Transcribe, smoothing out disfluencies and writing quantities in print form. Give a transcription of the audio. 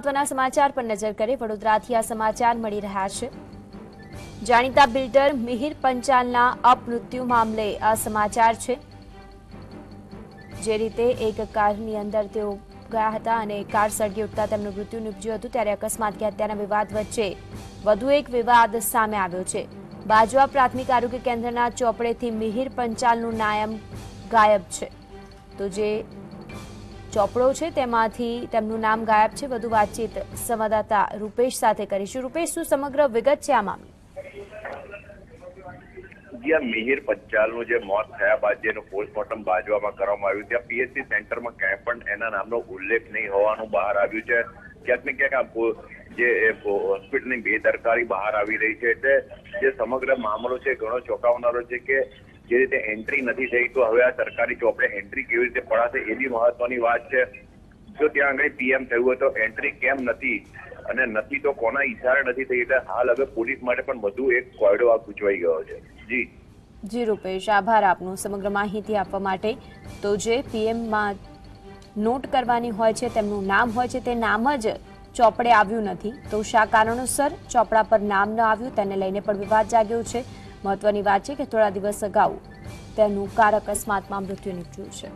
મહત્વના સમાચાર પર નજર કરીએ। વડોદરાથી આ સમાચાર મળી રહ્યા છે। જાણીતા બિલ્ડર મિહિર પંચાલના અપમૃત્યુ મામલે આ સમાચાર છે। જે રીતે એક કારની અંદર તેઓ ગયા હતા અને કાર સળગી ઉઠતા તેમનું મૃત્યુ નિપજ્યું હતું, ત્યારે અકસ્માત કે હત્યાના વિવાદ વચ્ચે વધુ એક વિવાદ સામે આવ્યો છે। બાજવા પ્રાથમિક આરોગ્ય કેન્દ્રના ચોપડેથી મિહિર પંચાલનું નામ ગાયબ છે। તો જે ચોપડો છે તેમાંથી તેમનું નામ ગાયબ છે। વધુ વાતચીત સંવાદદાતા રૂપેશ સાથે કરીશું। રૂપેશ, શું સમગ્ર વિગત છે આ મામલે? જ્યાં મિહિર પંચાલનું જે મોત થયા બાદ જેનું પોસ્ટમોર્ટમ બાજવામાં કરવામાં આવ્યું, ત્યાં પીએચસી સેન્ટરમાં ક્યાંય પણ એના નામનો ઉલ્લેખ નહીં હોવાનું બહાર આવ્યું છે। ક્યાંક ને ક્યાંક જે હોસ્પિટલની બેદરકારી બહાર આવી રહી છે, એટલે જે સમગ્ર મામલો છે ઘણો ચોંકાવનારો છે કે જે રીતે એન્ટ્રી નથી થઈ તો હવે આ સરકારી ચોપડે એન્ટ્રી કેવી રીતે પડાશે એ બી મહત્વની વાત છે। જો ત્યાં આગળ પીએમ થયું હોય તો એન્ટ્રી કેમ નથી અને નથી તો કોના ઈશારે નથી થઈ, એટલે હાલ હવે પોલીસ માટે પણ વધુ એક કોયડો ગૂંચવાઈ ગયો છે। જી રૂપેશ, આભાર આપનો સમગ્ર માહિતી આપવા માટે। તો જે પીએમમાં નોટ કરવાની હોય છે, તેમનું નામ હોય છે, તે નામ જ ચોપડે આવ્યું નથી, તો શા કારણોસર ચોપડા પર નામ ન આવ્યું તેને લઈને પણ વિવાદ જાગ્યો છે। મહત્વની વાત છે કે થોડા દિવસ અગાઉ તેનું કાર અકસ્માતમાં મૃત્યુ નીપજ્યું છે।